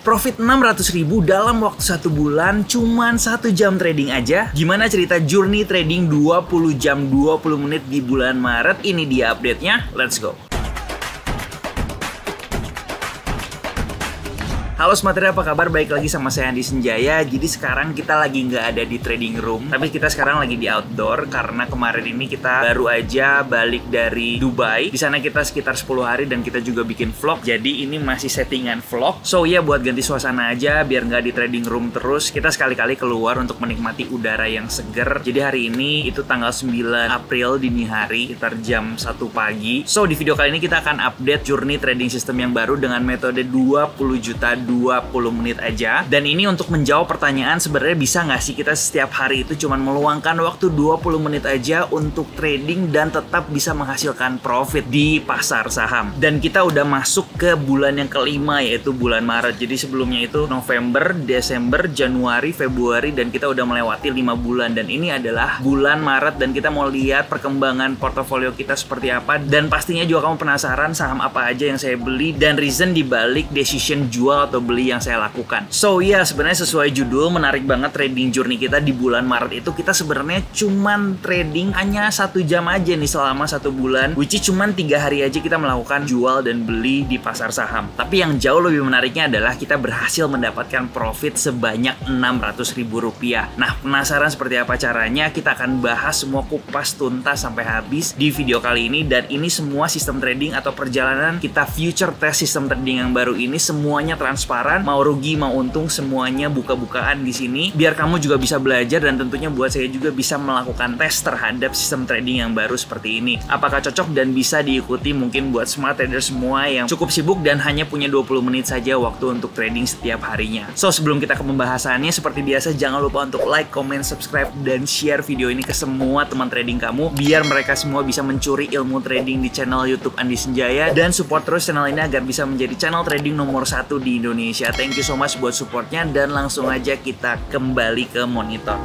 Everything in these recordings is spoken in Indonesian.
Profit 600.000 dalam waktu 1 bulan, cuman 1 jam trading aja. Gimana cerita journey trading 20 jam 20 menit di bulan Maret? Ini dia update-nya, let's go. Halo Smarter, apa kabar? Baik lagi sama saya Andi Senjaya. Jadi sekarang kita lagi nggak ada di trading room, tapi kita sekarang lagi di outdoor karena kemarin ini kita baru aja balik dari Dubai. Di sana kita sekitar 10 hari dan kita juga bikin vlog. Jadi ini masih settingan vlog. So ya, buat ganti suasana aja biar nggak di trading room terus, kita sekali-kali keluar untuk menikmati udara yang seger. Jadi hari ini itu tanggal 9 April dini hari, sekitar jam 1 pagi. So di video kali ini kita akan update journey trading system yang baru dengan metode 20 juta 20 menit aja. Dan ini untuk menjawab pertanyaan, sebenarnya bisa nggak sih kita setiap hari itu cuman meluangkan waktu 20 menit aja untuk trading dan tetap bisa menghasilkan profit di pasar saham. Dan kita udah masuk ke bulan yang kelima, yaitu bulan Maret. Jadi sebelumnya itu November, Desember, Januari, Februari, dan kita udah melewati 5 bulan. Dan ini adalah bulan Maret dan kita mau lihat perkembangan portofolio kita seperti apa. Dan pastinya juga kamu penasaran saham apa aja yang saya beli dan reason dibalik decision jual atau beli yang saya lakukan. So ya, sebenarnya sesuai judul, menarik banget trading journey kita di bulan Maret itu. Kita sebenarnya cuman trading hanya 1 jam aja nih selama 1 bulan, which is cuman 3 hari aja kita melakukan jual dan beli di pasar saham. Tapi yang jauh lebih menariknya adalah kita berhasil mendapatkan profit sebanyak Rp600.000. Nah, penasaran seperti apa caranya? Kita akan bahas semua kupas tuntas sampai habis di video kali ini. Dan ini semua sistem trading atau perjalanan kita future test sistem trading yang baru ini semuanya transparan, mau rugi mau untung semuanya buka-bukaan di sini biar kamu juga bisa belajar dan tentunya buat saya juga bisa melakukan tes terhadap sistem trading yang baru seperti ini. Apakah cocok dan bisa diikuti mungkin buat smart trader semua yang cukup sibuk dan hanya punya 20 menit saja waktu untuk trading setiap harinya. So sebelum kita ke pembahasannya, seperti biasa jangan lupa untuk like, comment, subscribe dan share video ini ke semua teman trading kamu biar mereka semua bisa mencuri ilmu trading di channel YouTube Andi Senjaya dan support terus channel ini agar bisa menjadi channel trading nomor 1 di Indonesia. Thank you so much buat supportnya dan langsung aja kita kembali ke monitor.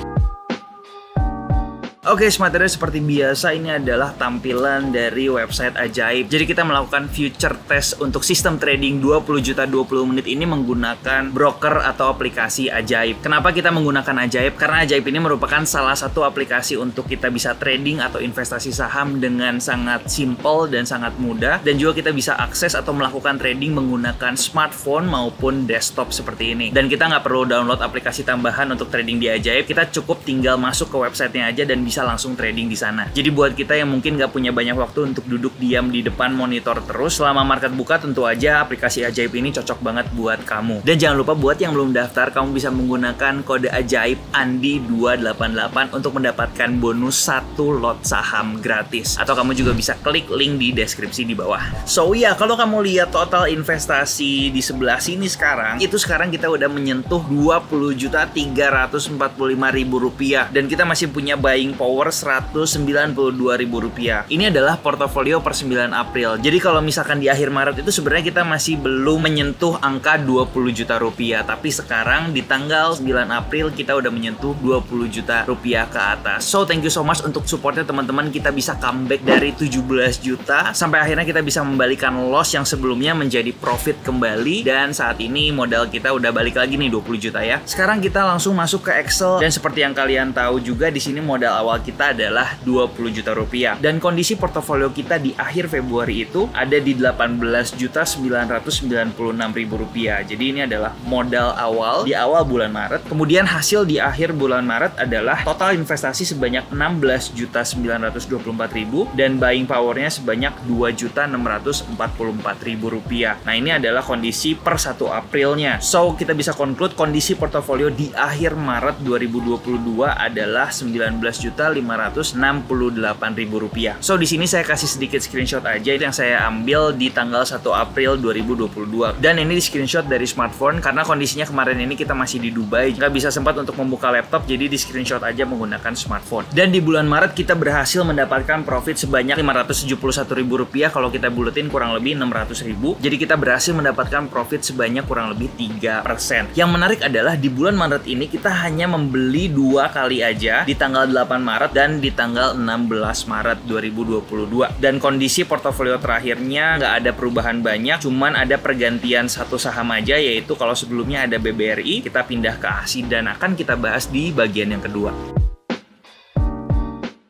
Oke, Smart Trader, seperti biasa ini adalah tampilan dari website Ajaib. Jadi kita melakukan future test untuk sistem trading 20 juta 20 menit ini menggunakan broker atau aplikasi Ajaib. Kenapa kita menggunakan Ajaib? Karena Ajaib ini merupakan salah satu aplikasi untuk kita bisa trading atau investasi saham dengan sangat simple dan sangat mudah. Dan juga kita bisa akses atau melakukan trading menggunakan smartphone maupun desktop seperti ini. Dan kita nggak perlu download aplikasi tambahan untuk trading di Ajaib. Kita cukup tinggal masuk ke websitenya aja dan bisa langsung trading di sana. Jadi buat kita yang mungkin nggak punya banyak waktu untuk duduk diam di depan monitor terus selama market buka, tentu aja aplikasi Ajaib ini cocok banget buat kamu. Dan jangan lupa buat yang belum daftar, kamu bisa menggunakan kode Ajaib Andi288 untuk mendapatkan bonus 1 lot saham gratis. Atau kamu juga bisa klik link di deskripsi di bawah. So ya, kalau kamu lihat total investasi di sebelah sini sekarang, itu sekarang kita udah menyentuh Rp20.345.000 dan kita masih punya buying power Rp192.000. Ini adalah portofolio per 9 April. Jadi kalau misalkan di akhir Maret itu sebenarnya kita masih belum menyentuh angka 20 juta rupiah. Tapi sekarang di tanggal 9 April kita udah menyentuh 20 juta rupiah ke atas. So thank you so much untuk supportnya teman-teman. Kita bisa comeback dari 17 juta sampai akhirnya kita bisa membalikan loss yang sebelumnya menjadi profit kembali. Dan saat ini modal kita udah balik lagi nih 20 juta ya. Sekarang kita langsung masuk ke Excel dan seperti yang kalian tahu juga di sini modal awal kita adalah 20 juta rupiah dan kondisi portofolio kita di akhir Februari itu ada di 18.996.000 rupiah. Jadi ini adalah modal awal di awal bulan Maret. Kemudian hasil di akhir bulan Maret adalah total investasi sebanyak 16.924.000 dan buying powernya sebanyak 2.644.000 rupiah. Nah ini adalah kondisi per 1 Aprilnya. So kita bisa conclude kondisi portofolio di akhir Maret 2022 adalah 19.568.000 rupiah. So di sini saya kasih sedikit screenshot aja yang saya ambil di tanggal 1 April 2022. Dan ini di screenshot dari smartphone karena kondisinya kemarin ini kita masih di Dubai, nggak bisa sempat untuk membuka laptop, jadi di screenshot aja menggunakan smartphone. Dan di bulan Maret kita berhasil mendapatkan profit sebanyak Rp571.000. Kalau kita buletin kurang lebih 600.000. Jadi kita berhasil mendapatkan profit sebanyak kurang lebih 3%. Yang menarik adalah di bulan Maret ini kita hanya membeli 2 kali aja di tanggal 8 Maret dan di tanggal 16 Maret 2022. Dan kondisi portofolio terakhirnya nggak ada perubahan banyak, cuman ada pergantian satu saham aja, yaitu kalau sebelumnya ada BBRI, kita pindah ke ASI dan akan kita bahas di bagian yang kedua.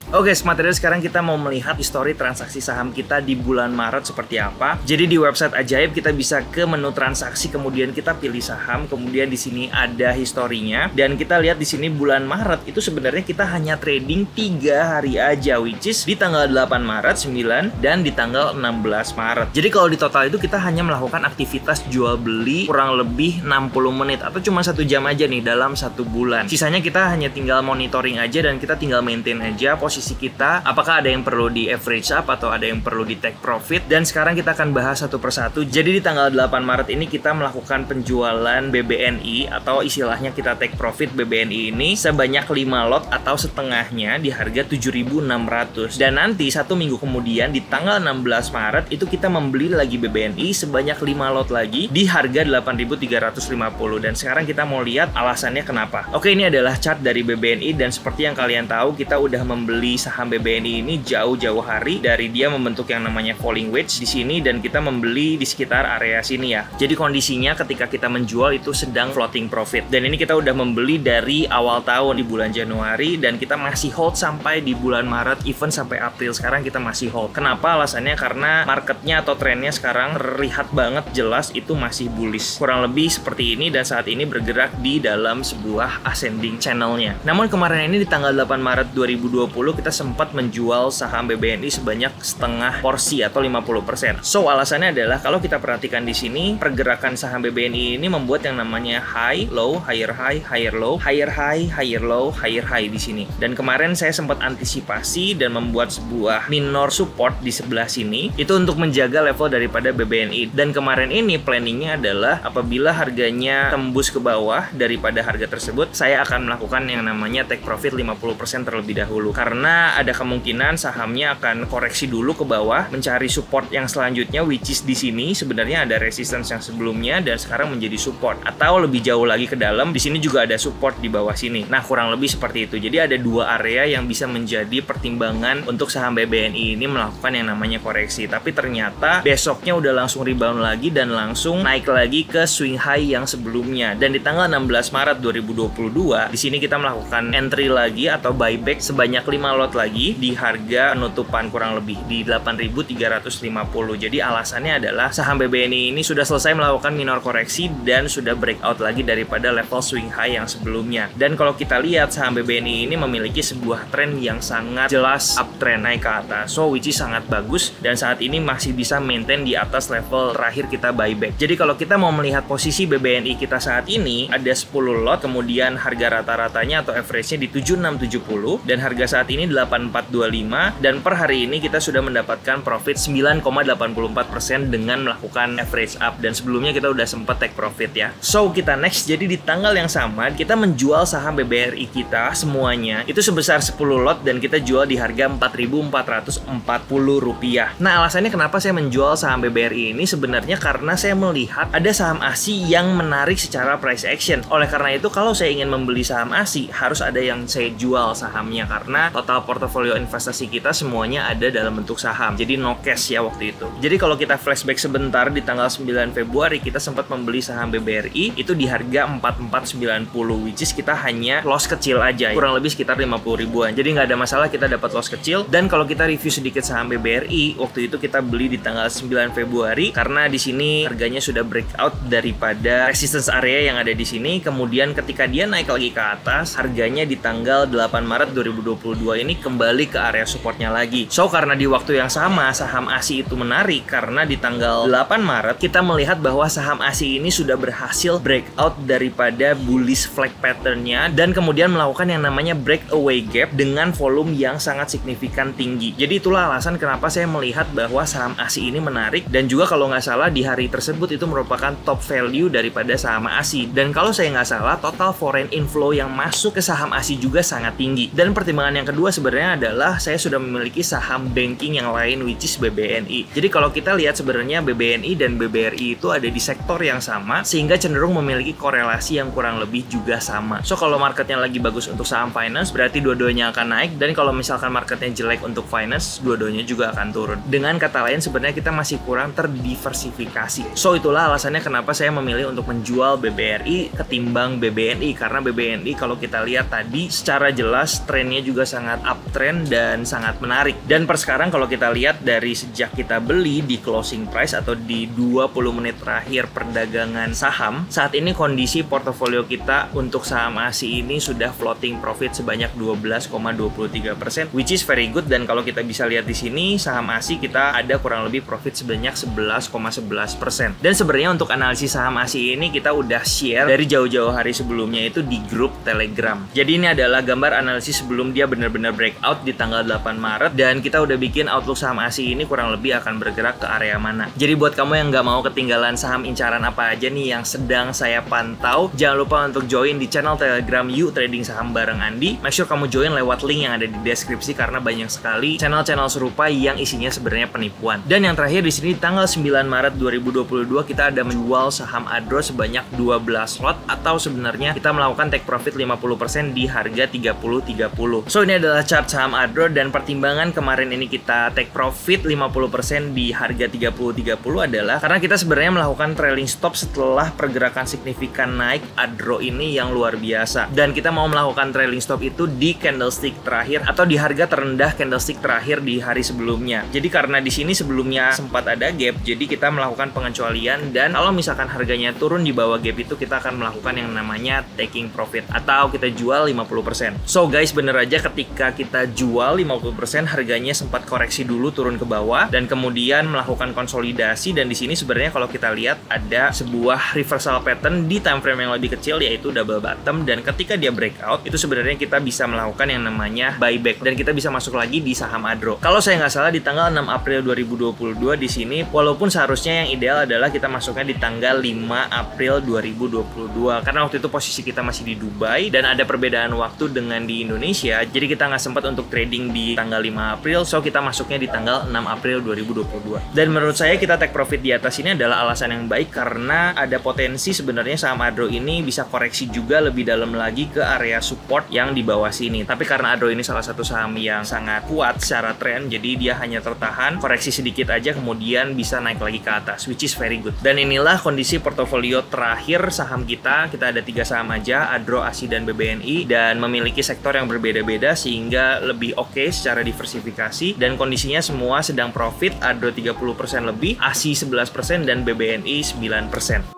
Oke, Smart Trader, sekarang kita mau melihat histori transaksi saham kita di bulan Maret seperti apa. Jadi di website Ajaib kita bisa ke menu transaksi, kemudian kita pilih saham, kemudian di sini ada historinya, dan kita lihat di sini bulan Maret itu sebenarnya kita hanya trading 3 hari aja, which is di tanggal 8 Maret, 9, dan di tanggal 16 Maret. Jadi kalau di total itu kita hanya melakukan aktivitas jual beli kurang lebih 60 menit atau cuma 1 jam aja nih dalam 1 bulan. Sisanya kita hanya tinggal monitoring aja dan kita tinggal maintain aja posisi kita, apakah ada yang perlu di average up atau ada yang perlu di take profit. Dan sekarang kita akan bahas satu persatu. Jadi di tanggal 8 Maret ini kita melakukan penjualan BBNI atau istilahnya kita take profit BBNI ini sebanyak 5 lot atau setengahnya di harga 7.600. Dan nanti 1 minggu kemudian di tanggal 16 Maret itu kita membeli lagi BBNI sebanyak 5 lot lagi di harga 8.350. Dan sekarang kita mau lihat alasannya kenapa. Oke, ini adalah chart dari BBNI dan seperti yang kalian tahu kita udah membeli saham BBNI ini jauh-jauh hari dari dia membentuk yang namanya falling wedge di sini, dan kita membeli di sekitar area sini ya. Jadi kondisinya ketika kita menjual itu sedang floating profit. Dan ini kita udah membeli dari awal tahun di bulan Januari dan kita masih hold sampai di bulan Maret, even sampai April sekarang kita masih hold. Kenapa? Alasannya karena marketnya atau trennya sekarang terlihat banget jelas itu masih bullish. Kurang lebih seperti ini dan saat ini bergerak di dalam sebuah ascending channelnya. Namun kemarin ini di tanggal 8 Maret 2020 kita sempat menjual saham BBNI sebanyak setengah porsi atau 50%. So alasannya adalah kalau kita perhatikan di sini pergerakan saham BBNI ini membuat yang namanya high, low, higher high, higher low, higher high, higher low, higher high di sini. Dan kemarin saya sempat antisipasi dan membuat sebuah minor support di sebelah sini itu untuk menjaga level daripada BBNI. Dan kemarin ini planningnya adalah apabila harganya tembus ke bawah daripada harga tersebut, saya akan melakukan yang namanya take profit 50% terlebih dahulu. Karena ada kemungkinan sahamnya akan koreksi dulu ke bawah, mencari support yang selanjutnya, which is di sini sebenarnya ada resistance yang sebelumnya dan sekarang menjadi support, atau lebih jauh lagi ke dalam di sini juga ada support di bawah sini. Nah, kurang lebih seperti itu. Jadi ada 2 area yang bisa menjadi pertimbangan untuk saham BBNI ini melakukan yang namanya koreksi. Tapi ternyata besoknya udah langsung rebound lagi dan langsung naik lagi ke swing high yang sebelumnya. Dan di tanggal 16 Maret 2022 di sini kita melakukan entry lagi atau buyback sebanyak 5 lot lagi di harga penutupan kurang lebih di 8.350. Jadi alasannya adalah saham BBNI ini sudah selesai melakukan minor koreksi dan sudah breakout lagi daripada level swing high yang sebelumnya. Dan kalau kita lihat saham BBNI ini memiliki sebuah tren yang sangat jelas uptrend naik ke atas. So which is sangat bagus dan saat ini masih bisa maintain di atas level terakhir kita buyback. Jadi kalau kita mau melihat posisi BBNI kita saat ini ada 10 lot, kemudian harga rata-ratanya atau average-nya di 7670 dan harga saat ini 8425, dan per hari ini kita sudah mendapatkan profit 9,84% dengan melakukan average up, dan sebelumnya kita udah sempat take profit ya. So kita next, jadi di tanggal yang sama kita menjual saham BBRI kita semuanya itu sebesar 10 lot dan kita jual di harga Rp4.440. Nah, alasannya kenapa saya menjual saham BBRI ini sebenarnya karena saya melihat ada saham ASI yang menarik secara price action. Oleh karena itu kalau saya ingin membeli saham ASI harus ada yang saya jual sahamnya, karena total portofolio investasi kita semuanya ada dalam bentuk saham. Jadi no cash ya waktu itu. Jadi kalau kita flashback sebentar di tanggal 9 Februari kita sempat membeli saham BBRI itu di harga 4490, which is kita hanya loss kecil aja, kurang lebih sekitar 50 ribuan. Jadi nggak ada masalah kita dapat loss kecil. Dan kalau kita review sedikit saham BBRI, waktu itu kita beli di tanggal 9 Februari karena di sini harganya sudah breakout daripada resistance area yang ada di sini. Kemudian ketika dia naik lagi ke atas, harganya di tanggal 8 Maret 2022 ini kembali ke area supportnya lagi. So karena di waktu yang sama saham ASI itu menarik karena di tanggal 8 Maret kita melihat bahwa saham ASI ini sudah berhasil breakout daripada bullish flag patternnya dan kemudian melakukan yang namanya breakaway gap dengan volume yang sangat signifikan tinggi. Jadi itulah alasan kenapa saya melihat bahwa saham ASI ini menarik, dan juga kalau nggak salah di hari tersebut itu merupakan top value daripada saham ASI. Dan kalau saya nggak salah total foreign inflow yang masuk ke saham ASI juga sangat tinggi. Dan pertimbangan yang kedua kedua sebenarnya adalah saya sudah memiliki saham banking yang lain, which is BBNI. Jadi kalau kita lihat sebenarnya BBNI dan BBRI itu ada di sektor yang sama, sehingga cenderung memiliki korelasi yang kurang lebih juga sama. So kalau marketnya lagi bagus untuk saham finance, berarti dua-duanya akan naik, dan kalau misalkan marketnya jelek untuk finance, dua-duanya juga akan turun. Dengan kata lain sebenarnya kita masih kurang terdiversifikasi. So itulah alasannya kenapa saya memilih untuk menjual BBRI ketimbang BBNI, karena BBNI kalau kita lihat tadi secara jelas trennya juga sangat uptrend dan sangat menarik. Dan per sekarang kalau kita lihat dari sejak kita beli di closing price atau di 20 menit terakhir perdagangan saham, saat ini kondisi portofolio kita untuk saham ASI ini sudah floating profit sebanyak 12,23%, which is very good. Dan kalau kita bisa lihat di sini saham ASI kita ada kurang lebih profit sebanyak 11,11%. Dan sebenarnya untuk analisis saham ASI ini kita udah share dari jauh-jauh hari sebelumnya itu di grup Telegram. Jadi ini adalah gambar analisis sebelum dia benar-benar breakout di tanggal 8 Maret, dan kita udah bikin outlook saham ASI ini kurang lebih akan bergerak ke area mana. Jadi buat kamu yang nggak mau ketinggalan saham incaran apa aja nih yang sedang saya pantau, jangan lupa untuk join di channel Telegram Yuk Trading Saham bareng Andi. Make sure kamu join lewat link yang ada di deskripsi, karena banyak sekali channel-channel serupa yang isinya sebenarnya penipuan. Dan yang terakhir di sini tanggal 9 Maret 2022 kita ada menjual saham Adro sebanyak 12 lot, atau sebenarnya kita melakukan take profit 50% di harga 30.30. So ini adalah chart saham Adro, dan pertimbangan kemarin ini kita take profit 50% di harga 30.30 adalah karena kita sebenarnya melakukan trailing stop setelah pergerakan signifikan naik Adro ini yang luar biasa, dan kita mau melakukan trailing stop itu di candlestick terakhir atau di harga terendah candlestick terakhir di hari sebelumnya. Jadi karena di sini sebelumnya sempat ada gap, jadi kita melakukan pengecualian, dan kalau misalkan harganya turun di bawah gap itu kita akan melakukan yang namanya taking profit atau kita jual 50%. So guys, bener aja ketika kita jual 50% harganya sempat koreksi dulu turun ke bawah dan kemudian melakukan konsolidasi, dan di sini sebenarnya kalau kita lihat ada sebuah reversal pattern di time frame yang lebih kecil yaitu double bottom, dan ketika dia breakout itu sebenarnya kita bisa melakukan yang namanya buyback dan kita bisa masuk lagi di saham Adro. Kalau saya nggak salah di tanggal 6 April 2022 di sini, walaupun seharusnya yang ideal adalah kita masuknya di tanggal 5 April 2022 karena waktu itu posisi kita masih di Dubai dan ada perbedaan waktu dengan di Indonesia, jadi kita nggak sempat untuk trading di tanggal 5 April, so kita masuknya di tanggal 6 April 2022. Dan menurut saya kita take profit di atas ini adalah alasan yang baik karena ada potensi sebenarnya saham Adro ini bisa koreksi juga lebih dalam lagi ke area support yang di bawah sini. Tapi karena Adro ini salah satu saham yang sangat kuat secara tren, jadi dia hanya tertahan, koreksi sedikit aja kemudian bisa naik lagi ke atas, which is very good. Dan inilah kondisi portofolio terakhir saham kita. Kita ada 3 saham aja, Adro, ASI, dan BBNI, dan memiliki sektor yang berbeda-beda sehingga lebih oke secara diversifikasi, dan kondisinya semua sedang profit. Adro 30% lebih, ASI 11%, dan BBNI 9%.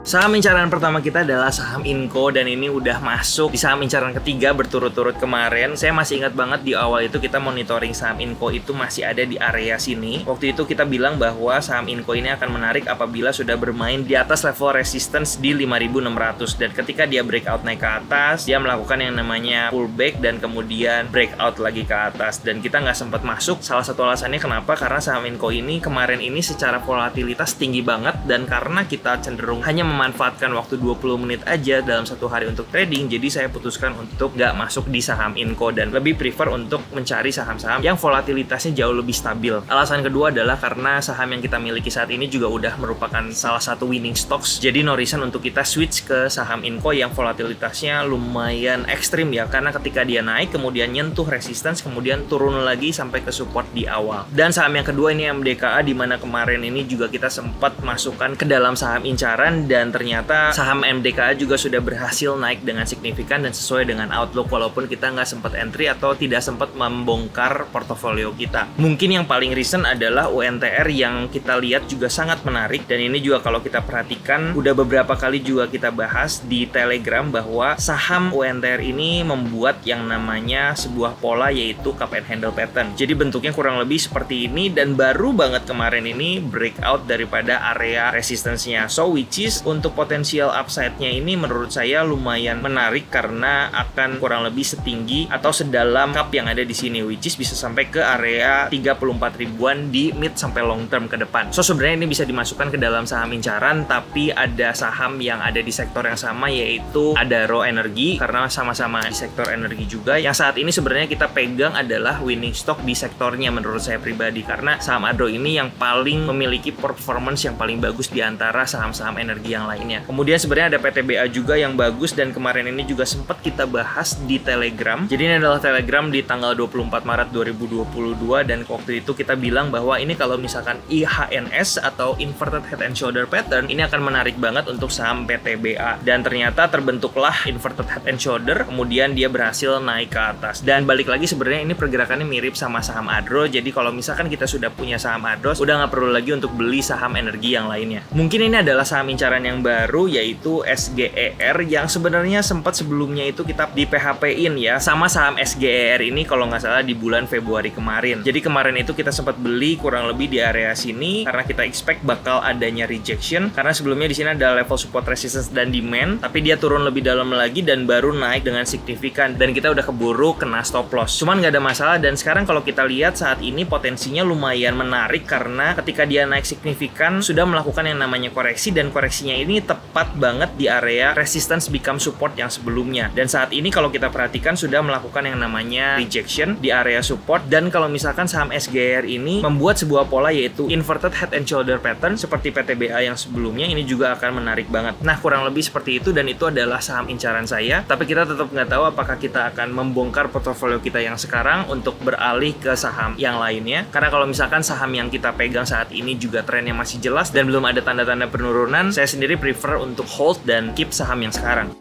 Saham incaran pertama kita adalah saham Inco, dan ini udah masuk di saham incaran ketiga berturut-turut kemarin. Saya masih ingat banget di awal itu kita monitoring saham Inco itu masih ada di area sini. Waktu itu kita bilang bahwa saham Inco ini akan menarik apabila sudah bermain di atas level resistance di 5.600, dan ketika dia breakout naik ke atas, dia melakukan yang namanya pullback dan kemudian breakout lagi ke atas, dan kita nggak sempat masuk. Salah satu alasannya kenapa? Karena saham Inco ini kemarin ini secara volatilitas tinggi banget, dan karena kita cenderung hanya memanfaatkan waktu 20 menit aja dalam satu hari untuk trading, jadi saya putuskan untuk nggak masuk di saham Inco dan lebih prefer untuk mencari saham-saham yang volatilitasnya jauh lebih stabil. Alasan kedua adalah karena saham yang kita miliki saat ini juga udah merupakan salah satu winning stocks, jadi no reason untuk kita switch ke saham Inco yang volatilitasnya lumayan ekstrim ya, karena ketika dia naik kemudian nyentuh resistance kemudian turun lagi sampai ke support di awal. Dan saham yang kedua ini MDKA, di mana kemarin ini juga kita sempat masukkan ke dalam saham incaran, dan ternyata saham MDKA juga sudah berhasil naik dengan signifikan dan sesuai dengan outlook, walaupun kita nggak sempat entry atau tidak sempat membongkar portofolio kita. Mungkin yang paling recent adalah UNTR yang kita lihat juga sangat menarik, dan ini juga kalau kita perhatikan udah beberapa kali juga kita bahas di Telegram bahwa saham UNTR ini membuat yang namanya sebuah pola yaitu cup and handle pattern. Jadi bentuknya kurang lebih seperti ini, dan baru banget kemarin ini breakout daripada area resistance-nya. So which is untuk potensial upside-nya ini menurut saya lumayan menarik karena akan kurang lebih setinggi atau sedalam cup yang ada di sini, which is bisa sampai ke area 34 ribuan di mid sampai long term ke depan. So sebenarnya ini bisa dimasukkan ke dalam saham incaran, tapi ada saham yang ada di sektor yang sama, yaitu Adaro Energi, karena sama-sama di sektor energi juga. Yang saat ini sebenarnya kita pegang adalah winning stock di sektornya menurut saya pribadi, karena saham Adaro ini yang paling memiliki performance yang paling bagus di antara saham-saham energi yang lainnya. Kemudian sebenarnya ada PTBA juga yang bagus, dan kemarin ini juga sempat kita bahas di Telegram. Jadi ini adalah Telegram di tanggal 24 Maret 2022, dan waktu itu kita bilang bahwa ini kalau misalkan IHNS atau Inverted Head and Shoulder Pattern, ini akan menarik banget untuk saham PTBA. Dan ternyata terbentuklah Inverted Head and Shoulder, kemudian dia berhasil naik ke atas. Dan balik lagi sebenarnya ini pergerakannya mirip sama saham Adro. Jadi kalau misalkan kita sudah punya saham Adro, udah nggak perlu lagi untuk beli saham energi yang lainnya. Mungkin ini adalah saham incaran yang baru, yaitu SGER, yang sebenarnya sempat sebelumnya itu kita di PHP-in ya sama saham SGER ini kalau nggak salah di bulan Februari kemarin. Jadi kemarin itu kita sempat beli kurang lebih di area sini karena kita expect bakal adanya rejection, karena sebelumnya di sini ada level support, resistance, dan demand, tapi dia turun lebih dalam lagi dan baru naik dengan signifikan, dan kita udah keburu kena stop loss. Cuman nggak ada masalah, dan sekarang kalau kita lihat saat ini potensinya lumayan menarik karena ketika dia naik signifikan sudah melakukan yang namanya koreksi, dan koreksinya ini tepat banget di area resistance become support yang sebelumnya. Dan saat ini kalau kita perhatikan sudah melakukan yang namanya rejection di area support, dan kalau misalkan saham SGR ini membuat sebuah pola yaitu inverted head and shoulder pattern seperti PTBA yang sebelumnya, ini juga akan menarik banget. Nah kurang lebih seperti itu, dan itu adalah saham incaran saya, tapi kita tetap nggak tahu apakah kita akan membongkar portofolio kita yang sekarang untuk beralih ke saham yang lainnya. Karena kalau misalkan saham yang kita pegang saat ini juga trennya masih jelas dan belum ada tanda-tanda penurunan, saya sendiri prefer untuk hold dan keep saham yang sekarang.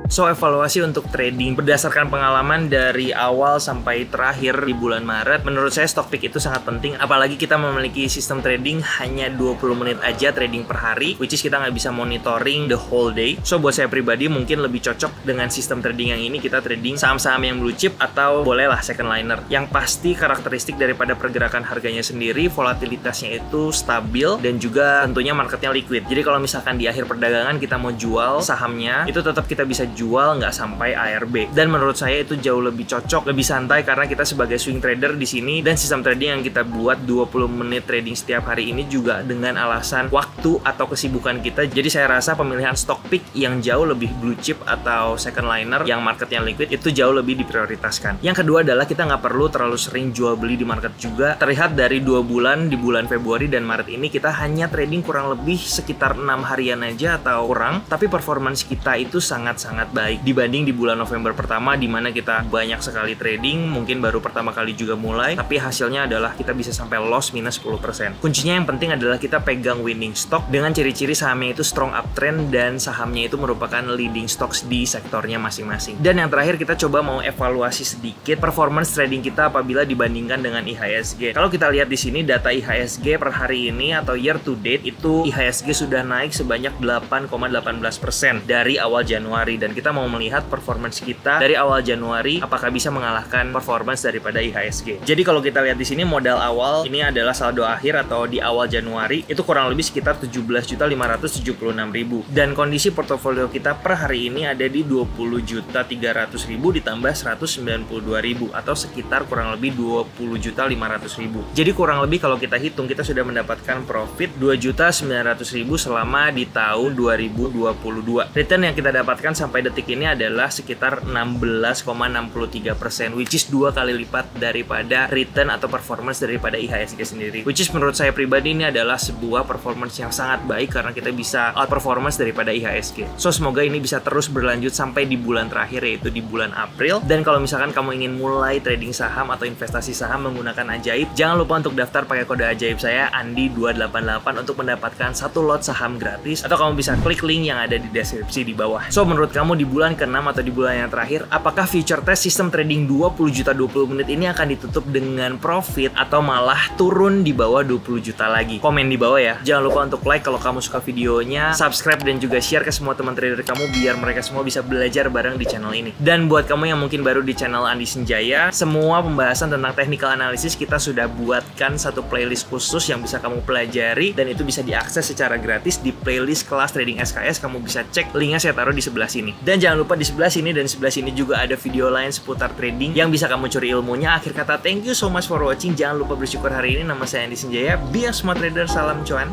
So, evaluasi untuk trading berdasarkan pengalaman dari awal sampai terakhir di bulan Maret, menurut saya stock pick itu sangat penting, apalagi kita memiliki sistem trading hanya 20 menit aja trading per hari, which is kita nggak bisa monitoring the whole day. So, buat saya pribadi mungkin lebih cocok dengan sistem trading yang ini, kita trading saham-saham yang blue chip atau bolehlah second liner. Yang pasti karakteristik daripada pergerakan harganya sendiri, volatilitasnya itu stabil, dan juga tentunya marketnya liquid. Jadi kalau misalkan di akhir perdagangan kita mau jual sahamnya, itu tetap kita bisa jual nggak sampai ARB. Dan menurut saya itu jauh lebih cocok, lebih santai, karena kita sebagai swing trader di sini, dan sistem trading yang kita buat 20 menit trading setiap hari ini juga dengan alasan waktu atau kesibukan kita. Jadi saya rasa pemilihan stock pick yang jauh lebih blue chip atau second liner yang marketnya liquid itu jauh lebih diprioritaskan. Yang kedua adalah kita nggak perlu terlalu sering jual beli di market juga. Terlihat dari 2 bulan, di bulan Februari dan Maret ini kita hanya trading kurang lebih sekitar 6 harian aja atau kurang, tapi performance kita itu sangat-sangat baik dibanding di bulan November pertama, di mana kita banyak sekali trading, mungkin baru pertama kali juga mulai, tapi hasilnya adalah kita bisa sampai loss minus 10%. Kuncinya yang penting adalah kita pegang winning stock dengan ciri-ciri sahamnya itu strong uptrend dan sahamnya itu merupakan leading stocks di sektornya masing-masing. Dan yang terakhir kita coba mau evaluasi sedikit performance trading kita apabila dibandingkan dengan IHSG. Kalau kita lihat di sini data IHSG per hari ini atau year to date, itu IHSG sudah naik sebanyak 8,18% dari awal Januari, dan kita mau melihat performance kita dari awal Januari apakah bisa mengalahkan performance daripada IHSG. Jadi kalau kita lihat di sini modal awal ini adalah saldo akhir atau di awal Januari itu kurang lebih sekitar 17.576.000, dan kondisi portofolio kita per hari ini ada di 20.300.000 ditambah 192.000 atau sekitar kurang lebih 20.500.000. Jadi kurang lebih kalau kita hitung kita sudah mendapatkan profit 2.900.000 selama di tahun 2022. Return yang kita dapatkan sampai detik ini adalah sekitar 16,63%, which is 2 kali lipat daripada return atau performance daripada IHSG sendiri. Which is menurut saya pribadi ini adalah sebuah performance yang sangat baik karena kita bisa outperformance daripada IHSG. So semoga ini bisa terus berlanjut sampai di bulan terakhir, yaitu di bulan April. Dan kalau misalkan kamu ingin mulai trading saham atau investasi saham menggunakan Ajaib, jangan lupa untuk daftar pakai kode Ajaib saya Andi288 untuk mendapatkan 1 lot saham gratis, atau kamu bisa klik link yang ada di deskripsi di bawah. So menurut kamu di bulan ke-6 atau di bulan yang terakhir, apakah future test sistem trading 20 juta 20 menit ini akan ditutup dengan profit atau malah turun di bawah 20 juta lagi? Komen di bawah ya. Jangan lupa untuk like kalau kamu suka videonya, subscribe dan juga share ke semua teman trader kamu biar mereka semua bisa belajar bareng di channel ini. Dan buat kamu yang mungkin baru di channel Andi Senjaya, semua pembahasan tentang technical analysis kita sudah buatkan satu playlist khusus yang bisa kamu pelajari dan itu bisa diakses secara gratis di playlist kelas trading SKS. Kamu bisa cek, linknya saya taruh di sebelah sini. Dan jangan lupa di sebelah sini dan sebelah sini juga ada video lain seputar trading yang bisa kamu curi ilmunya. Akhir kata, thank you so much for watching. Jangan lupa bersyukur hari ini. Nama saya Andi Senjaya. Biar semua trader, salam cuan.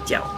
Ciao.